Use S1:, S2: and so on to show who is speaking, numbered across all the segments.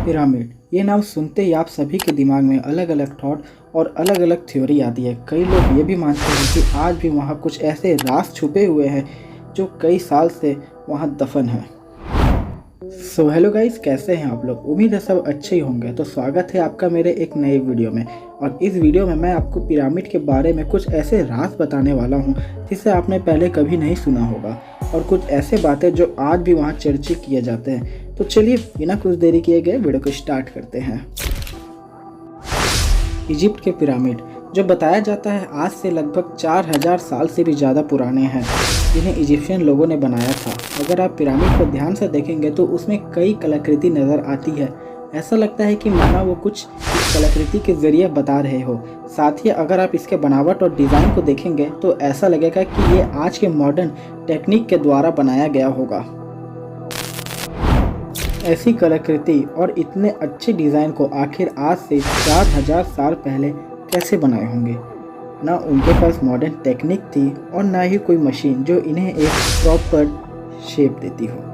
S1: Pyramid, ये नाम सुनते ही आप सभी के दिमाग में अलग अलग थॉट और अलग अलग थ्योरी आती है। कई लोग ये भी मानते हैं कि आज भी वहाँ कुछ ऐसे राज छुपे हुए हैं जो कई साल से वहाँ दफन है। सो हेलो गाइस, कैसे हैं आप लोग? उम्मीद है सब अच्छे ही होंगे। तो स्वागत है आपका मेरे एक नए वीडियो में। और इस वीडियो में मैं आपको पिरामिड के बारे में कुछ ऐसे राज बताने वाला हूँ जिसे आपने पहले कभी नहीं सुना होगा, और कुछ ऐसे बातें जो आज भी वहाँ चर्चित किए जाते हैं। तो चलिए बिना कुछ देरी किए गए वीडियो को स्टार्ट करते हैं। इजिप्ट के पिरामिड, जो बताया जाता है आज से लगभग 4000 साल से भी ज़्यादा पुराने हैं, जिन्हें इजिप्शियन लोगों ने बनाया था। अगर आप पिरामिड को ध्यान से देखेंगे तो उसमें कई कलाकृति नज़र आती है। ऐसा लगता है कि माना वो कुछ इस कलाकृति के ज़रिए बता रहे हो। साथ ही अगर आप इसके बनावट और डिज़ाइन को देखेंगे तो ऐसा लगेगा कि ये आज के मॉडर्न टेक्निक के द्वारा बनाया गया होगा। ऐसी कलाकृति और इतने अच्छे डिज़ाइन को आखिर आज से 4000 साल पहले कैसे बनाए होंगे? ना उनके पास मॉडर्न टेक्निक थी और ना ही कोई मशीन जो इन्हें एक प्रॉपर शेप देती हो।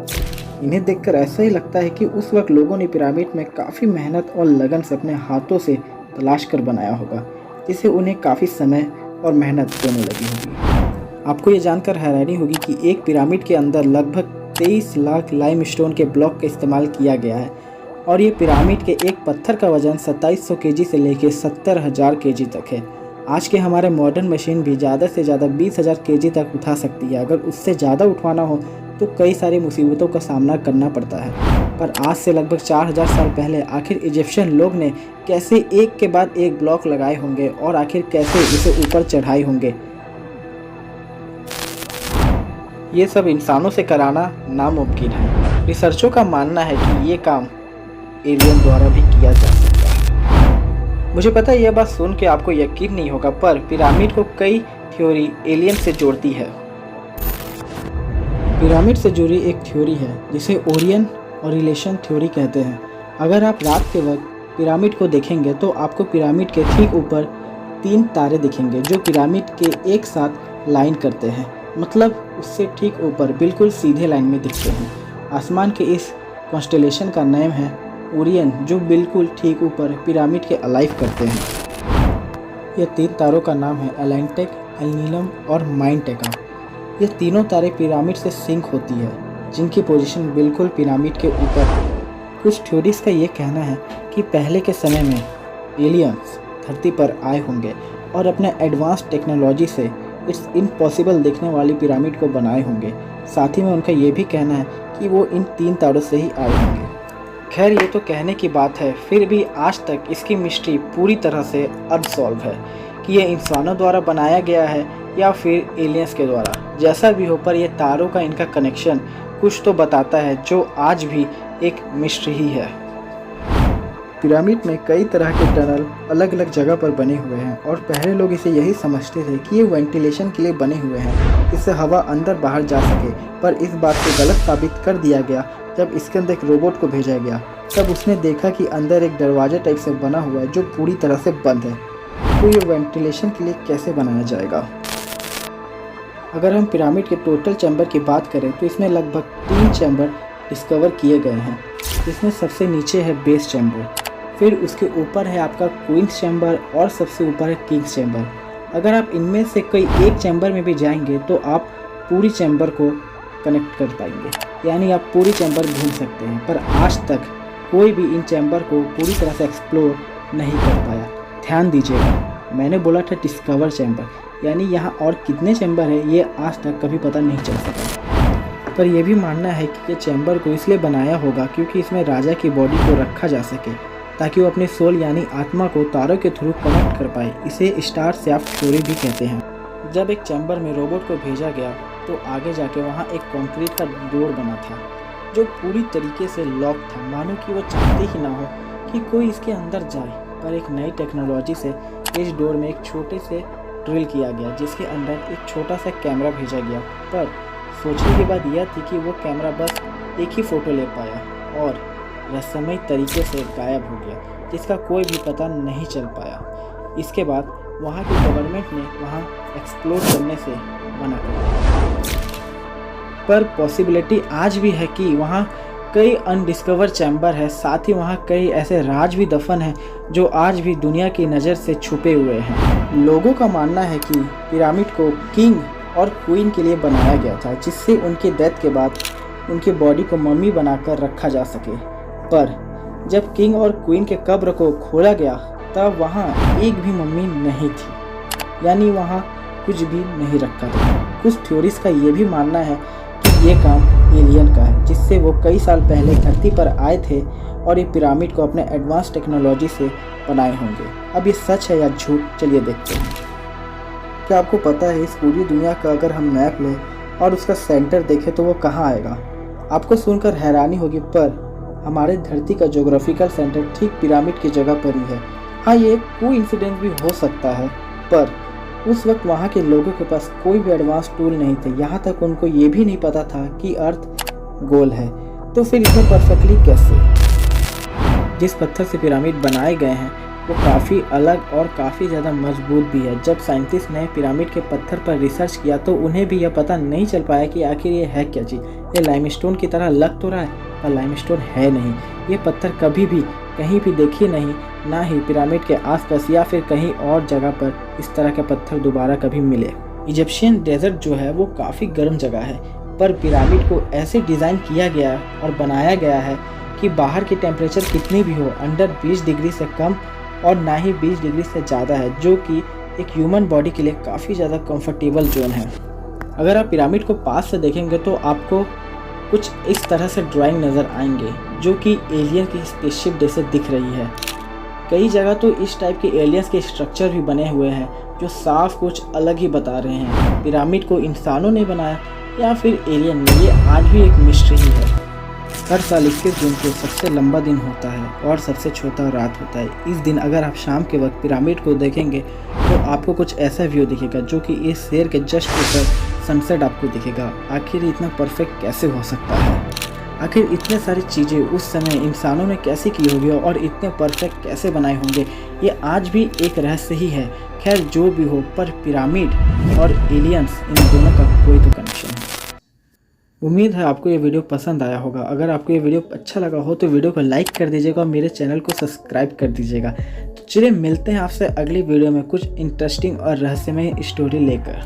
S1: इन्हें देखकर ऐसा ही लगता है कि उस वक्त लोगों ने पिरामिड में काफ़ी मेहनत और लगन से अपने हाथों से तलाश कर बनाया होगा, जिससे उन्हें काफ़ी समय और मेहनत दोनों लगी होगी। आपको ये जानकर हैरानी होगी कि एक पिरामिड के अंदर लगभग 23 लाख लाइमस्टोन के ब्लॉक का इस्तेमाल किया गया है, और ये पिरामिड के एक पत्थर का वजन 2700 केजी से लेकर 70,000 केजी तक है। आज के हमारे मॉडर्न मशीन भी ज़्यादा से ज़्यादा 20,000 केजी तक उठा सकती है। अगर उससे ज़्यादा उठवाना हो तो कई सारी मुसीबतों का सामना करना पड़ता है। पर आज से लगभग 4000 साल पहले आखिर इजिप्शियन लोग ने कैसे एक के बाद एक ब्लॉक लगाए होंगे और आखिर कैसे इसे ऊपर चढ़ाए होंगे, ये सब इंसानों से कराना नामुमकिन है। रिसर्चों का मानना है कि ये काम एलियन द्वारा भी किया जा सकता है। मुझे पता है यह बात सुन के आपको यकीन नहीं होगा, पर पिरामिड को कई थ्योरी एलियन से जोड़ती है। पिरामिड से जुड़ी एक थ्योरी है जिसे ओरियन और रिलेशन थ्योरी कहते हैं। अगर आप रात के वक्त पिरामिड को देखेंगे तो आपको पिरामिड के ठीक ऊपर 3 तारे दिखेंगे जो पिरामिड के एक साथ लाइन करते हैं, मतलब उससे ठीक ऊपर बिल्कुल सीधे लाइन में दिखते हैं। आसमान के इस कॉन्स्टेलेशन का नाम है ओरियन, जो बिल्कुल ठीक ऊपर पिरामिड के अलाइव करते हैं। ये 3 तारों का नाम है एलेंटेक, एल्नीलम और माइनटेका। ये तीनों तारे पिरामिड से सिंक होती है, जिनकी पोजीशन बिल्कुल पिरामिड के ऊपर। कुछ थ्योरीज का ये कहना है कि पहले के समय में एलियंस धरती पर आए होंगे और अपने एडवांस टेक्नोलॉजी से इट्स इम्पॉसिबल दिखने वाली पिरामिड को बनाए होंगे। साथ ही में उनका ये भी कहना है कि वो इन 3 तारों से ही आए होंगे। खैर, ये तो कहने की बात है, फिर भी आज तक इसकी मिस्ट्री पूरी तरह से अनसॉल्व है कि ये इंसानों द्वारा बनाया गया है या फिर एलियंस के द्वारा। जैसा भी हो, पर ये तारों का इनका कनेक्शन कुछ तो बताता है जो आज भी एक मिस्ट्री ही है। पिरामिड में कई तरह के टनल अलग अलग जगह पर बने हुए हैं, और पहले लोग इसे यही समझते थे कि ये वेंटिलेशन के लिए बने हुए हैं, इससे हवा अंदर बाहर जा सके। पर इस बात को गलत साबित कर दिया गया जब इसके अंदर एक रोबोट को भेजा गया। तब उसने देखा कि अंदर एक दरवाजा टाइप से बना हुआ है जो पूरी तरह से बंद है। तो ये वेंटिलेशन के लिए कैसे बनाया जाएगा? अगर हम पिरामिड के टोटल चैम्बर की बात करें तो इसमें लगभग 3 चैम्बर डिस्कवर किए गए हैं, जिसमें सबसे नीचे है बेस चैम्बर, फिर उसके ऊपर है आपका क्वींस चैम्बर और सबसे ऊपर है किंग्स चैम्बर। अगर आप इनमें से कोई एक चैम्बर में भी जाएंगे तो आप पूरी चैम्बर को कनेक्ट कर पाएंगे, यानी आप पूरी चैम्बर घूम सकते हैं। पर आज तक कोई भी इन चैम्बर को पूरी तरह से एक्सप्लोर नहीं कर पाया। ध्यान दीजिएगा, मैंने बोला था डिस्कवर चैम्बर, यानी यहाँ और कितने चैम्बर है ये आज तक कभी पता नहीं चल सका। पर यह भी मानना है कि ये चैम्बर को इसलिए बनाया होगा क्योंकि इसमें राजा की बॉडी को रखा जा सके, ताकि वो अपने सोल यानी आत्मा को तारों के थ्रू कनेक्ट कर पाए। इसे स्टार शैफ्ट थ्योरी भी कहते हैं। जब एक चैम्बर में रोबोट को भेजा गया तो आगे जाके वहाँ एक कंक्रीट का डोर बना था जो पूरी तरीके से लॉक था, मानो कि वो चाहते ही ना हो कि कोई इसके अंदर जाए। पर एक नई टेक्नोलॉजी से इस डोर में एक छोटे से ड्रिल किया गया, जिसके अंदर एक छोटा सा कैमरा भेजा गया। पर सोचने की बात यह थी कि वो कैमरा बस एक ही फ़ोटो ले पाया और रहस्यमय तरीके से गायब हो गया, जिसका कोई भी पता नहीं चल पाया। इसके बाद वहाँ की गवर्नमेंट ने वहाँ एक्सप्लोर करने से मना कर दिया। पर पॉसिबिलिटी आज भी है कि वहाँ कई अनडिस्कवर चैम्बर है, साथ ही वहाँ कई ऐसे राज भी दफन हैं जो आज भी दुनिया की नज़र से छुपे हुए हैं। लोगों का मानना है कि पिरामिड को किंग और क्वीन के लिए बनाया गया था, जिससे उनके डेथ के बाद उनकी बॉडी को मम्मी बनाकर रखा जा सके। पर जब किंग और क्वीन के कब्र को खोला गया तब वहाँ एक भी मम्मी नहीं थी, यानी वहाँ कुछ भी नहीं रखा था। कुछ थ्योरीज का ये भी मानना है कि ये काम एलियन का है, जिससे वो कई साल पहले धरती पर आए थे और ये पिरामिड को अपने एडवांस टेक्नोलॉजी से बनाए होंगे। अब ये सच है या झूठ, चलिए देखते हैं। क्या आपको पता है इस पूरी दुनिया का अगर हम मैप लें और उसका सेंटर देखें तो वो कहाँ आएगा? आपको सुनकर हैरानी होगी, पर हमारे धरती का ज्योग्राफिकल सेंटर ठीक पिरामिड की जगह पर ही है। हाँ, ये कोइंसिडेंस भी हो सकता है, पर उस वक्त वहाँ के लोगों के पास कोई भी एडवांस टूल नहीं थे। यहाँ तक उनको ये भी नहीं पता था कि अर्थ गोल है। तो फिर इतने परफेक्टली कैसे? जिस पत्थर से पिरामिड बनाए गए हैं वो काफ़ी अलग और काफ़ी ज़्यादा मजबूत भी है। जब साइंटिस्ट ने पिरामिड के पत्थर पर रिसर्च किया तो उन्हें भी यह पता नहीं चल पाया कि आखिर ये है क्या चीज़। ये लाइमस्टोन की तरह लग तो रहा है, पर लाइमस्टोन है नहीं। ये पत्थर कभी भी कहीं भी देखिए नहीं, ना ही पिरामिड के आसपास या फिर कहीं और जगह पर इस तरह के पत्थर दोबारा कभी मिले। इजिप्शियन डेजर्ट जो है वो काफ़ी गर्म जगह है, पर पिरामिड को ऐसे डिज़ाइन किया गया और बनाया गया है कि बाहर की टेम्परेचर कितनी भी हो, अंडर 20 डिग्री से कम और ना ही 20 डिग्री से ज़्यादा है, जो कि एक ह्यूमन बॉडी के लिए काफ़ी ज़्यादा कंफर्टेबल जोन है। अगर आप पिरामिड को पास से देखेंगे तो आपको कुछ इस तरह से ड्राइंग नज़र आएंगे जो कि एलियन की स्पेसशिप जैसे दिख रही है। कई जगह तो इस टाइप के एलियंस के स्ट्रक्चर भी बने हुए हैं जो साफ कुछ अलग ही बता रहे हैं। पिरामिड को इंसानों ने बनाया या फिर एलियन ने, ये आज भी एक मिस्ट्री ही है। हर साल 21 जून को सबसे लंबा दिन होता है और सबसे छोटा रात होता है। इस दिन अगर आप शाम के वक्त पिरामिड को देखेंगे तो आपको कुछ ऐसा व्यू दिखेगा जो कि इस शेर के जस्ट ऊपर सनसेट आपको दिखेगा। आखिर इतना परफेक्ट कैसे हो सकता है? आखिर इतने सारी चीज़ें उस समय इंसानों ने कैसे की होगी और इतने परफेक्ट कैसे बनाए होंगे, ये आज भी एक रहस्य ही है। खैर जो भी हो, पर पिरामिड और एलियंस इन दोनों का कोई तो कनेक्शन है। उम्मीद है आपको ये वीडियो पसंद आया होगा। अगर आपको ये वीडियो अच्छा लगा हो तो वीडियो को लाइक कर दीजिएगा और मेरे चैनल को सब्सक्राइब कर दीजिएगा। तो चलिए मिलते हैं आपसे अगली वीडियो में कुछ इंटरेस्टिंग और रहस्यमय स्टोरी लेकर।